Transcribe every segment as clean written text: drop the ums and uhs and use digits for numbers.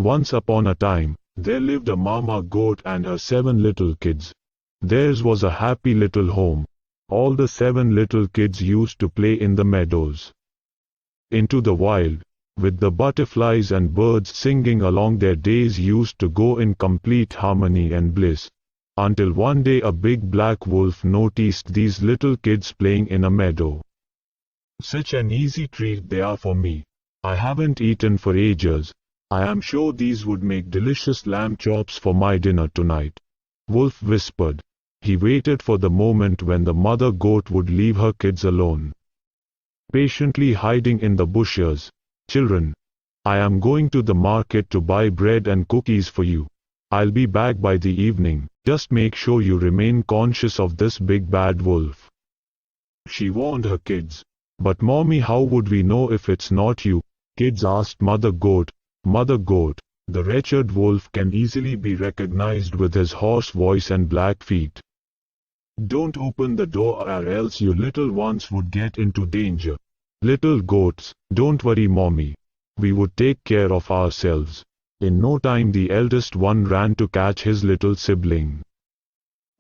Once upon a time, there lived a mama goat and her 7 little kids. Theirs was a happy little home. All the 7 little kids used to play in the meadows, into the wild, with the butterflies and birds singing along. Their days used to go in complete harmony and bliss, until one day a big black wolf noticed these little kids playing in a meadow. "Such an easy treat they are for me. I haven't eaten for ages. I am sure these would make delicious lamb chops for my dinner tonight," Wolf whispered. He waited for the moment when the mother goat would leave her kids alone, patiently hiding in the bushes. "Children, I am going to the market to buy bread and cookies for you. I'll be back by the evening. Just make sure you remain conscious of this big bad wolf," she warned her kids. "But mommy, how would we know if it's not you?" kids asked Mother Goat. "Mother Goat, the wretched wolf can easily be recognized with his hoarse voice and black feet. Don't open the door or else your little ones would get into danger." "Little goats, don't worry mommy. We would take care of ourselves." In no time the eldest one ran to catch his little sibling.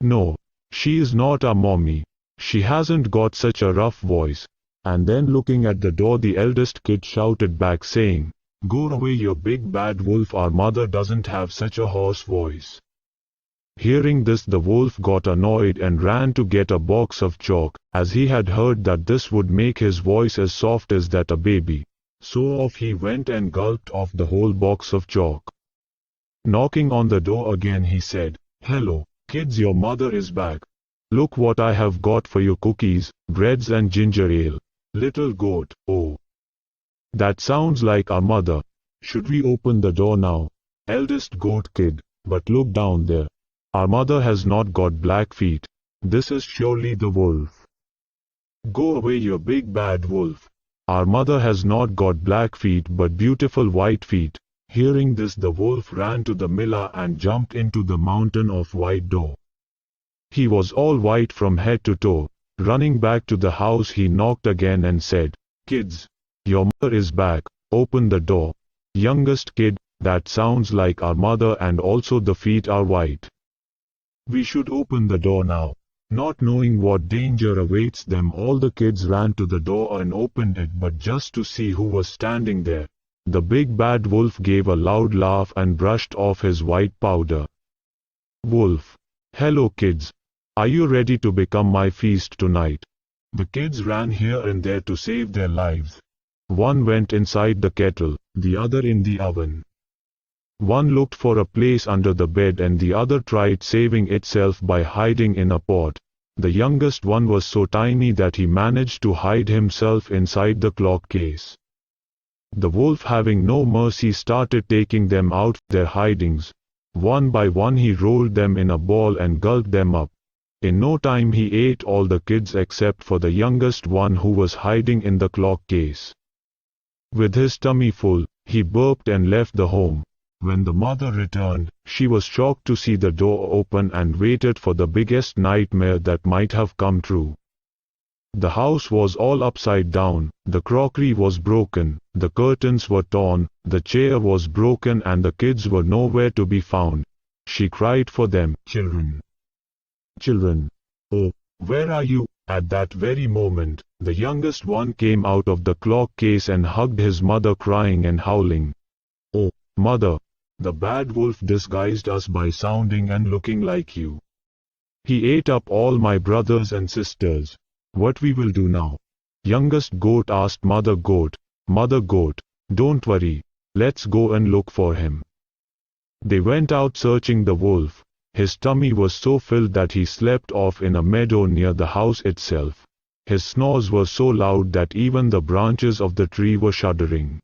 "No, she is not our mommy. She hasn't got such a rough voice." And then looking at the door, the eldest kid shouted back saying, "Go away, you big bad wolf. Our mother doesn't have such a hoarse voice." Hearing this, the wolf got annoyed and ran to get a box of chalk, as he had heard that this would make his voice as soft as that a baby. So off he went and gulped off the whole box of chalk. Knocking on the door again, he said, "Hello, kids, your mother is back. Look what I have got for you: cookies, breads and ginger ale." Little goat: "Oh, that sounds like our mother. Should we open the door now?" Eldest goat kid: "But look down there. Our mother has not got black feet. This is surely the wolf." "Go away, you big bad wolf. Our mother has not got black feet but beautiful white feet." Hearing this, the wolf ran to the miller and jumped into the mountain of white dough. He was all white from head to toe. Running back to the house, he knocked again and said, "Kids, your mother is back. Open the door." Youngest kid: "That sounds like our mother, and also the feet are white. We should open the door now." Not knowing what danger awaits them, all the kids ran to the door and opened it, but just to see who was standing there. The big bad wolf gave a loud laugh and brushed off his white powder. Wolf: "Hello kids. Are you ready to become my feast tonight?" The kids ran here and there to save their lives. One went inside the kettle, the other in the oven. One looked for a place under the bed and the other tried saving itself by hiding in a pot. The youngest one was so tiny that he managed to hide himself inside the clock case. The wolf, having no mercy, started taking them out of their hidings. One by one he rolled them in a ball and gulped them up. In no time he ate all the kids except for the youngest one who was hiding in the clock case. With his tummy full, he burped and left the home. When the mother returned, she was shocked to see the door open and waited for the biggest nightmare that might have come true. The house was all upside down, the crockery was broken, the curtains were torn, the chair was broken, and the kids were nowhere to be found. She cried for them, "Children, children, oh, where are you?" At that very moment, the youngest one came out of the clock case and hugged his mother, crying and howling, "Oh, mother, the bad wolf disguised us by sounding and looking like you. He ate up all my brothers and sisters. What we will do now?" Youngest goat asked Mother Goat. "Mother Goat, don't worry, let's go and look for him." They went out searching the wolf. His tummy was so filled that he slept off in a meadow near the house itself. His snores were so loud that even the branches of the tree were shuddering.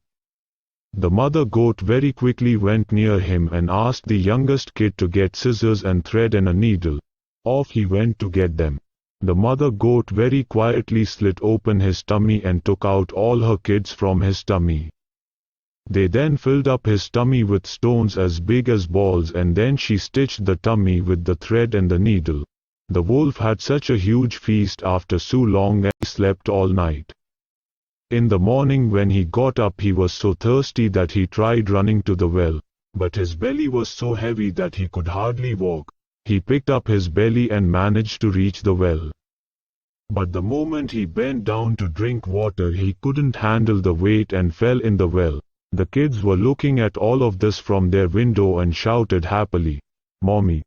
The mother goat very quickly went near him and asked the youngest kid to get scissors and thread and a needle. Off he went to get them. The mother goat very quietly slit open his tummy and took out all her kids from his tummy. They then filled up his tummy with stones as big as balls, and then she stitched the tummy with the thread and the needle. The wolf had such a huge feast after so long and he slept all night. In the morning when he got up, he was so thirsty that he tried running to the well. But his belly was so heavy that he could hardly walk. He picked up his belly and managed to reach the well. But the moment he bent down to drink water, he couldn't handle the weight and fell in the well. The kids were looking at all of this from their window and shouted happily, "Mommy!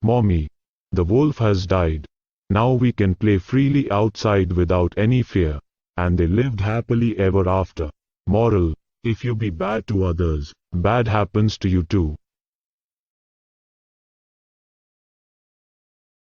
Mommy! The wolf has died. Now we can play freely outside without any fear." And they lived happily ever after. Moral: if you be bad to others, bad happens to you too.